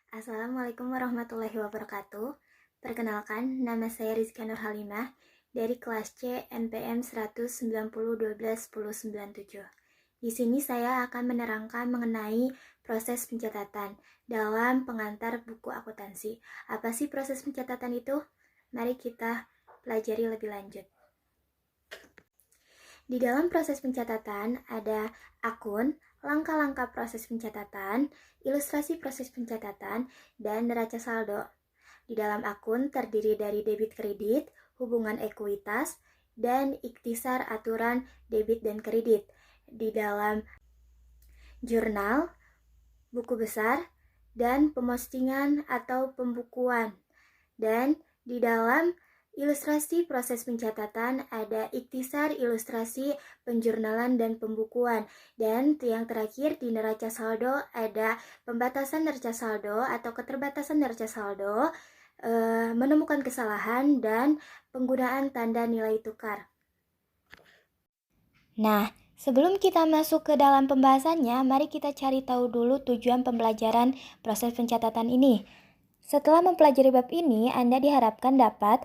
Assalamualaikum warahmatullahi wabarakatuh. Perkenalkan, nama saya Rizka Nurhalimah dari kelas C NPM 190-12-1097. Di sini saya akan menerangkan mengenai proses pencatatan dalam pengantar buku akuntansi. Apa sih proses pencatatan itu? Mari kita pelajari lebih lanjut. Di dalam proses pencatatan ada akun, langkah-langkah proses pencatatan, ilustrasi proses pencatatan, dan neraca saldo. Di dalam akun terdiri dari debit kredit, hubungan ekuitas, dan ikhtisar aturan debit dan kredit. Di dalam jurnal, buku besar, dan pemostingan atau pembukuan. Dan di dalam ilustrasi proses pencatatan ada ikhtisar, ilustrasi, penjurnalan, dan pembukuan. Dan yang terakhir di neraca saldo ada pembatasan neraca saldo atau keterbatasan neraca saldo, menemukan kesalahan, dan penggunaan tanda nilai tukar. Nah, sebelum kita masuk ke dalam pembahasannya, mari kita cari tahu dulu tujuan pembelajaran proses pencatatan ini. Setelah mempelajari bab ini, Anda diharapkan dapat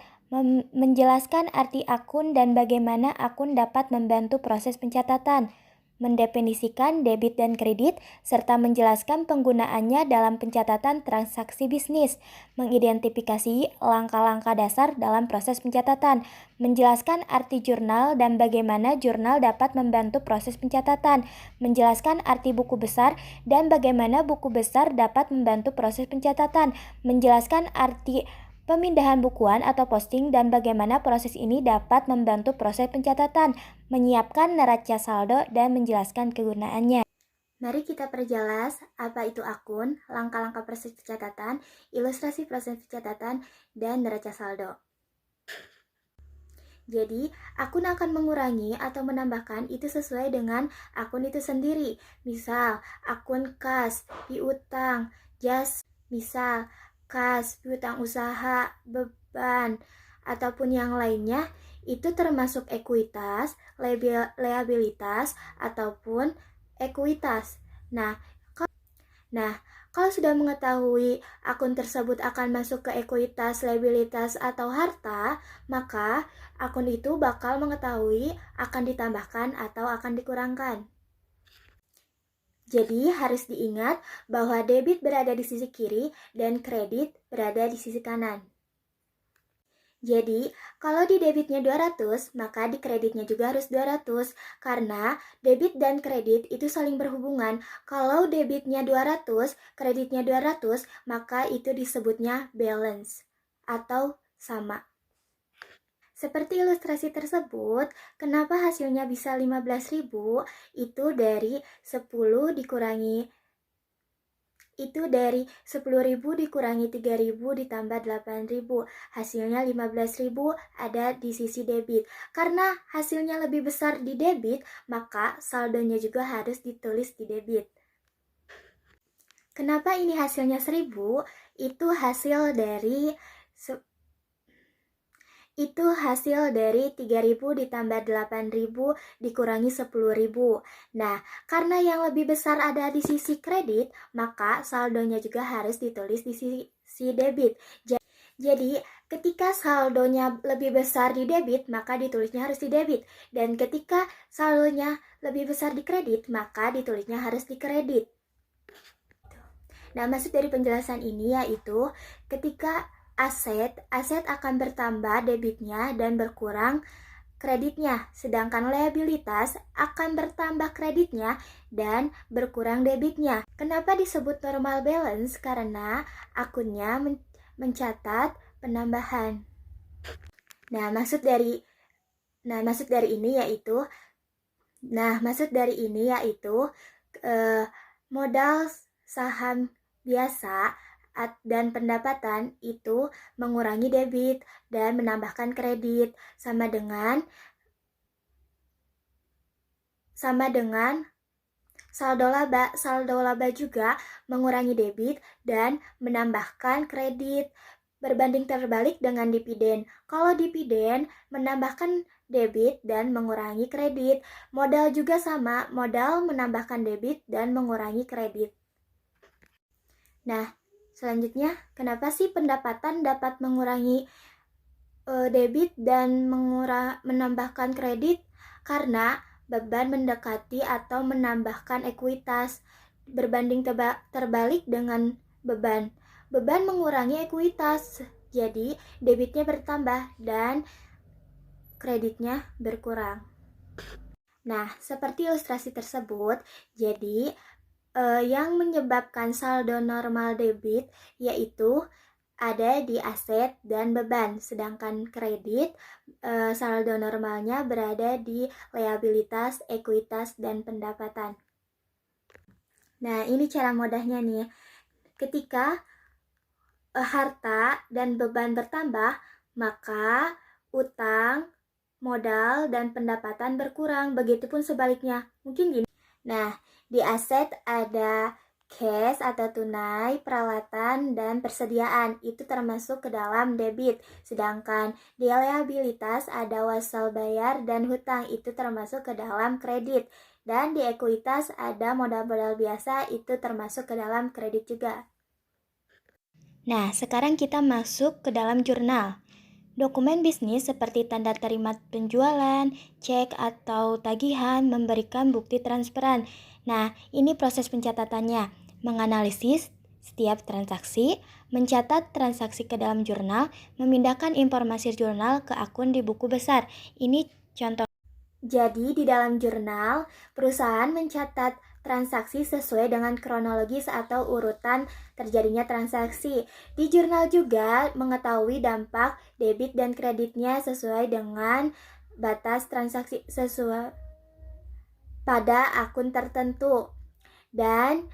menjelaskan arti akun dan bagaimana akun dapat membantu proses pencatatan, mendefinisikan debit dan kredit, serta menjelaskan penggunaannya dalam pencatatan transaksi bisnis, mengidentifikasi langkah-langkah dasar dalam proses pencatatan, menjelaskan arti jurnal dan bagaimana jurnal dapat membantu proses pencatatan, menjelaskan arti buku besar dan bagaimana buku besar dapat membantu proses pencatatan, menjelaskan arti pemindahan bukuan atau posting dan bagaimana proses ini dapat membantu proses pencatatan, menyiapkan neraca saldo, dan menjelaskan kegunaannya. Mari kita perjelas apa itu akun, langkah-langkah proses pencatatan, ilustrasi proses pencatatan, dan neraca saldo. Jadi, akun akan mengurangi atau menambahkan itu sesuai dengan akun itu sendiri. Misal, akun kas, piutang, jas, misal, kas, piutang usaha, beban, ataupun yang lainnya, itu termasuk ekuitas, liabilitas, ataupun ekuitas. Nah, kalau sudah mengetahui akun tersebut akan masuk ke ekuitas, liabilitas, atau harta, maka akun itu bakal mengetahui akan ditambahkan atau akan dikurangkan. Jadi harus diingat bahwa debit berada di sisi kiri dan kredit berada di sisi kanan. Jadi, kalau di debitnya 200, maka di kreditnya juga harus 200. Karena debit dan kredit itu saling berhubungan. Kalau debitnya 200, kreditnya 200, maka itu disebutnya balance atau sama. Seperti ilustrasi tersebut, kenapa hasilnya bisa 15.000? Itu dari 10.000 dikurangi 3.000 ditambah 8.000. Hasilnya 15.000 ada di sisi debit. Karena hasilnya lebih besar di debit, maka saldonya juga harus ditulis di debit. Kenapa ini hasilnya 1.000? Itu hasil dari 3.000 ditambah 8.000 dikurangi 10.000. Nah, karena yang lebih besar ada di sisi kredit, maka saldonya juga harus ditulis di sisi debit. Jadi, ketika saldonya lebih besar di debit, maka ditulisnya harus di debit. Dan ketika saldonya lebih besar di kredit, maka ditulisnya harus di kredit. Nah, maksud dari penjelasan ini yaitu ketika aset akan bertambah debitnya dan berkurang kreditnya, sedangkan liabilitas akan bertambah kreditnya dan berkurang debitnya. Kenapa disebut normal balance? Karena akunnya mencatat penambahan. Maksud dari ini yaitu modal saham biasa dan pendapatan itu mengurangi debit dan menambahkan kredit sama dengan saldo laba. Saldo laba juga mengurangi debit dan menambahkan kredit. Berbanding terbalik dengan dividen. Kalau dividen menambahkan debit dan mengurangi kredit. Modal juga sama, modal menambahkan debit dan mengurangi kredit. Nah, Selanjutnya, kenapa sih pendapatan dapat mengurangi debit dan menambahkan kredit? Karena beban mendekati atau menambahkan ekuitas berbanding terbalik dengan beban. Beban mengurangi ekuitas, jadi debitnya bertambah dan kreditnya berkurang. Nah, seperti ilustrasi tersebut, jadi yang menyebabkan saldo normal debit yaitu ada di aset dan beban, sedangkan kredit saldo normalnya berada di liabilitas, ekuitas, dan pendapatan. Nah, ini cara mudahnya nih. Ketika harta dan beban bertambah, maka utang, modal, dan pendapatan berkurang. Begitupun sebaliknya. Mungkin gini. Nah, di aset ada cash atau tunai, peralatan, dan persediaan. Itu termasuk ke dalam debit. Sedangkan di liabilitas ada wasal bayar dan hutang. Itu termasuk ke dalam kredit. Dan di ekuitas ada modal-modal biasa. Itu termasuk ke dalam kredit juga. Nah, sekarang kita masuk ke dalam jurnal. Dokumen bisnis seperti tanda terima penjualan, cek, atau tagihan memberikan bukti transparan. Nah, ini proses pencatatannya. Menganalisis setiap transaksi, mencatat transaksi ke dalam jurnal, memindahkan informasi jurnal ke akun di buku besar. Ini contoh. Jadi, di dalam jurnal, perusahaan mencatat transaksi sesuai dengan kronologis atau urutan terjadinya transaksi. Di jurnal juga mengetahui dampak debit dan kreditnya sesuai dengan batas transaksi sesuai pada akun tertentu. Dan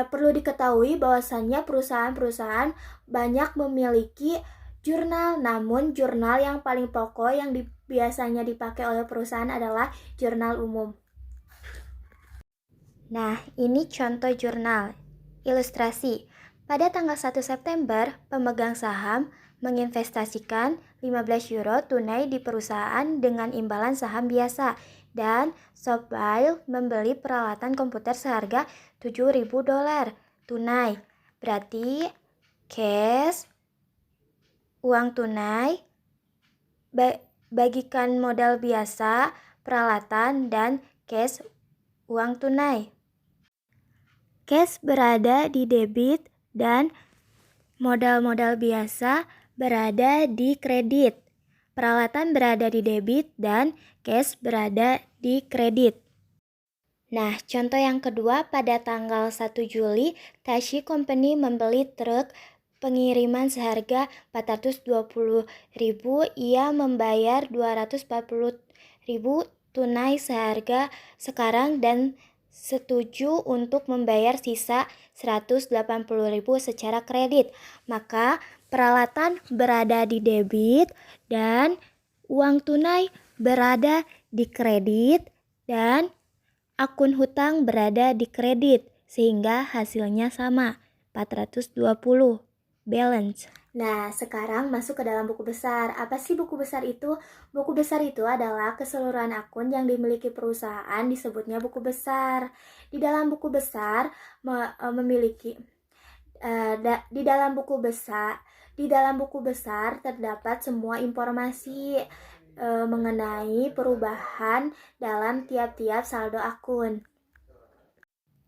perlu diketahui bahwasannya perusahaan-perusahaan banyak memiliki jurnal, namun jurnal yang paling pokok yang biasanya dipakai oleh perusahaan adalah jurnal umum. Nah, ini contoh jurnal. Ilustrasi. Pada tanggal 1 September, pemegang saham menginvestasikan 15 euro tunai di perusahaan dengan imbalan saham biasa, dan Shopify membeli peralatan komputer seharga 7.000 dolar tunai. Berarti cash, uang tunai, bagikan modal biasa, peralatan, dan cash, uang tunai. Cash berada di debit dan modal-modal biasa berada di kredit. Peralatan berada di debit dan cash berada di kredit. Nah, contoh yang kedua, pada tanggal 1 Juli, Tashi Company membeli truk pengiriman seharga 420.000, ia membayar 240.000 tunai seharga sekarang dan setuju untuk membayar sisa 180.000 secara kredit. Maka peralatan berada di debit dan uang tunai berada di kredit dan akun hutang berada di kredit, sehingga hasilnya sama, 420 balance. Nah, sekarang masuk ke dalam buku besar. Apa sih buku besar itu? Buku besar itu adalah keseluruhan akun yang dimiliki perusahaan, disebutnya buku besar. Di dalam buku besar memiliki di dalam buku besar terdapat semua informasi mengenai perubahan dalam tiap-tiap saldo akun.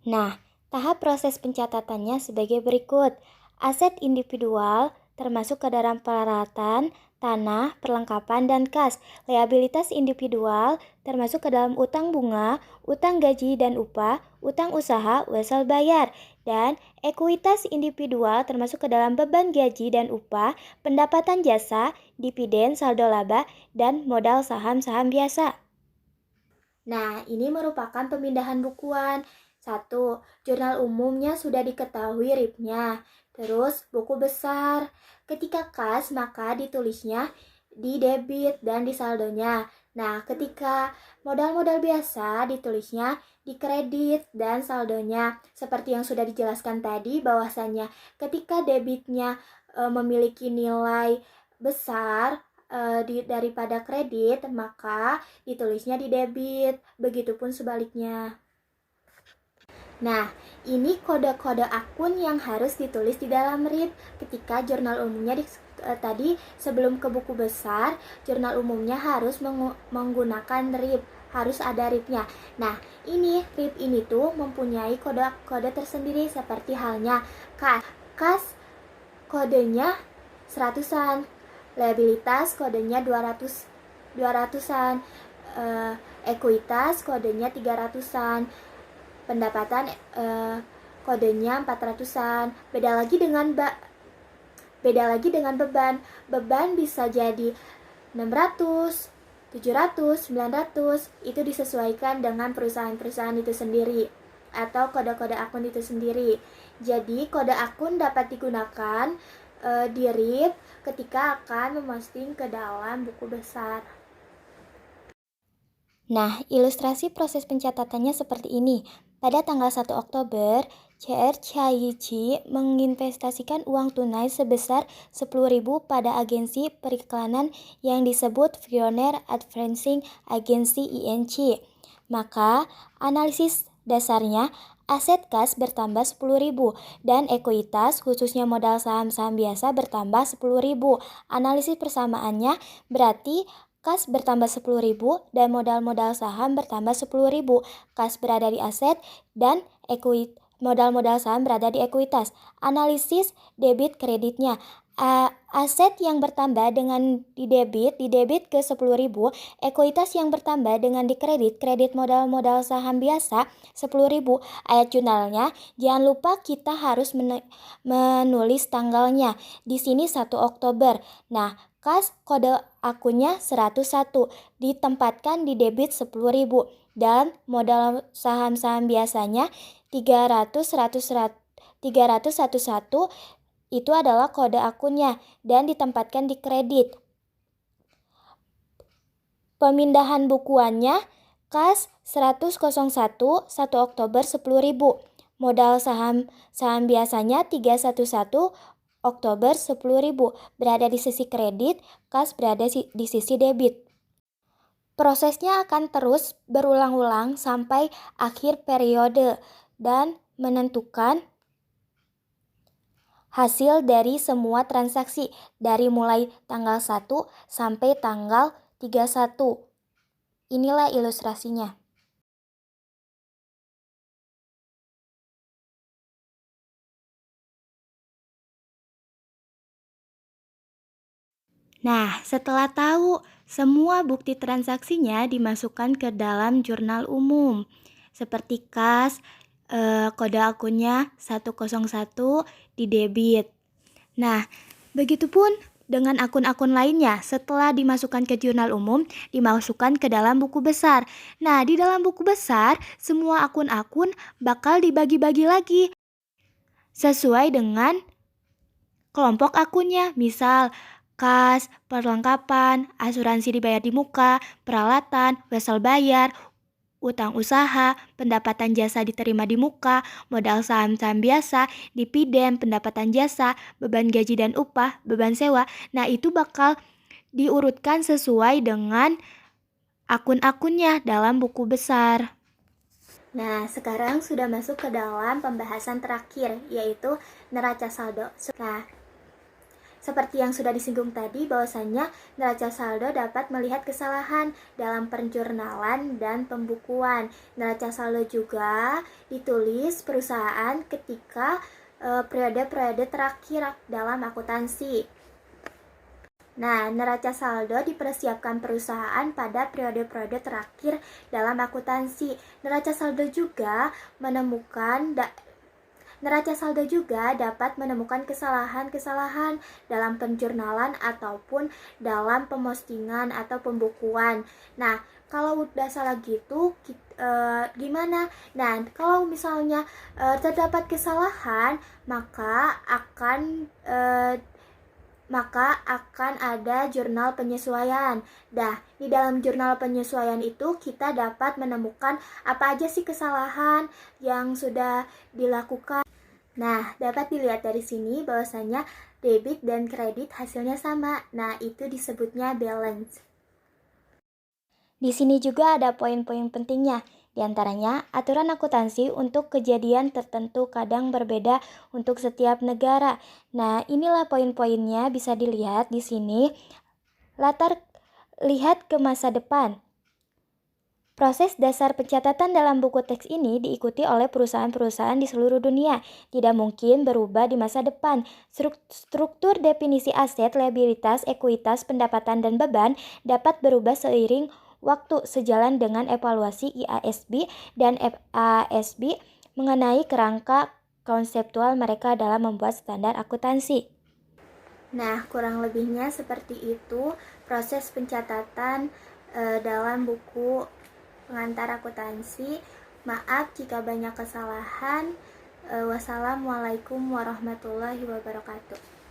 Nah, tahap proses pencatatannya sebagai berikut. Aset individual termasuk ke dalam peralatan, tanah, perlengkapan, dan kas. Liabilitas individual termasuk ke dalam utang bunga, utang gaji dan upah, utang usaha, wesel bayar. Dan ekuitas individual termasuk ke dalam beban gaji dan upah, pendapatan jasa, dividen, saldo laba, dan modal saham-saham biasa. Nah, ini merupakan pemindahan bukuan. 1. Jurnal umumnya sudah diketahui RIP-nya. Terus, buku besar. Ketika kas, maka ditulisnya di debit dan di saldonya. Nah, ketika modal-modal biasa, ditulisnya di kredit dan saldonya. Seperti yang sudah dijelaskan tadi, bahwasannya ketika debitnya memiliki nilai besar daripada kredit, maka ditulisnya di debit. Begitupun sebaliknya. Nah, ini kode-kode akun yang harus ditulis di dalam RIP. Ketika jurnal umumnya tadi sebelum ke buku besar, jurnal umumnya harus menggunakan RIP. Harus ada RIP-nya. Nah, ini RIP ini tuh mempunyai kode-kode tersendiri seperti halnya KAS. KAS kodenya 100-an, liabilitas kodenya 200-an, ekuitas kodenya 300-an, pendapatan kodenya 400-an. Beda lagi dengan beban. Beban bisa jadi 600, 700, 900. Itu disesuaikan dengan perusahaan-perusahaan itu sendiri atau kode-kode akun itu sendiri. Jadi kode akun dapat digunakan di RIP ketika akan memposting ke dalam buku besar. Nah, ilustrasi proses pencatatannya seperti ini. Pada tanggal 1 Oktober, CR Chaichi menginvestasikan uang tunai sebesar 10.000 pada agensi periklanan yang disebut Pioneer Advertising Agency (INC). Maka, analisis dasarnya aset kas bertambah 10.000 dan ekuitas khususnya modal saham-saham biasa bertambah 10.000. Analisis persamaannya berarti kas bertambah 10.000 dan modal-modal saham bertambah 10.000. Kas berada di aset dan modal-modal saham berada di ekuitas. Analisis debit kreditnya. Aset yang bertambah dengan didebit ke 10.000, ekuitas yang bertambah dengan kredit modal-modal saham biasa 10.000. Ayat jurnalnya, jangan lupa kita harus menulis tanggalnya. Di sini 1 Oktober. Nah, kas kode akunnya 101, ditempatkan di debit 10.000 dan modal saham-saham biasanya 300 11 itu adalah kode akunnya dan ditempatkan di kredit. Pemindahan bukuannya kas 101 1 Oktober 10.000. Modal saham biasanya 311 Oktober 10.000 berada di sisi kredit, kas berada di sisi debit. Prosesnya akan terus berulang-ulang sampai akhir periode dan menentukan hasil dari semua transaksi dari mulai tanggal 1 sampai tanggal 31. Inilah ilustrasinya. Nah, setelah tahu semua bukti transaksinya dimasukkan ke dalam jurnal umum seperti kas, kode akunnya 101 di debit. Nah, begitupun dengan akun-akun lainnya setelah dimasukkan ke jurnal umum, dimasukkan ke dalam buku besar. Nah, di dalam buku besar, semua akun-akun bakal dibagi-bagi lagi sesuai dengan kelompok akunnya. Misal, kas, perlengkapan, asuransi dibayar di muka, peralatan, wesel bayar, utang usaha, pendapatan jasa diterima di muka, modal saham-saham biasa, dividen, pendapatan jasa, beban gaji dan upah, beban sewa. Nah, itu bakal diurutkan sesuai dengan akun-akunnya dalam buku besar. Nah, sekarang sudah masuk ke dalam pembahasan terakhir, yaitu neraca saldo. Nah, seperti yang sudah disinggung tadi, bahwasannya neraca saldo dapat melihat kesalahan dalam penjurnalan dan pembukuan. Neraca saldo juga ditulis perusahaan ketika periode-periode terakhir dalam akuntansi. Nah, neraca saldo dipersiapkan perusahaan pada periode-periode terakhir dalam akuntansi. Neraca saldo juga dapat menemukan kesalahan-kesalahan dalam penjurnalan ataupun dalam pemostingan atau pembukuan. Nah, kalau udah salah gitu, gimana? Nah, kalau misalnya terdapat kesalahan, maka akan ada jurnal penyesuaian. Nah, di dalam jurnal penyesuaian itu kita dapat menemukan apa aja sih kesalahan yang sudah dilakukan. Nah, dapat dilihat dari sini bahwasanya debit dan kredit hasilnya sama. Nah, itu disebutnya balance. Di sini juga ada poin-poin pentingnya. Di antaranya, aturan akuntansi untuk kejadian tertentu kadang berbeda untuk setiap negara. Nah, inilah poin-poinnya bisa dilihat di sini. Lihat ke masa depan. Proses dasar pencatatan dalam buku teks ini diikuti oleh perusahaan-perusahaan di seluruh dunia. Tidak mungkin berubah di masa depan. Struktur definisi aset, liabilitas, ekuitas, pendapatan, dan beban dapat berubah seiring waktu sejalan dengan evaluasi IASB dan FASB mengenai kerangka konseptual mereka dalam membuat standar akuntansi. Nah, kurang lebihnya seperti itu proses pencatatan dalam buku pengantar akuntansi. Maaf jika banyak kesalahan. Wassalamualaikum warahmatullahi wabarakatuh.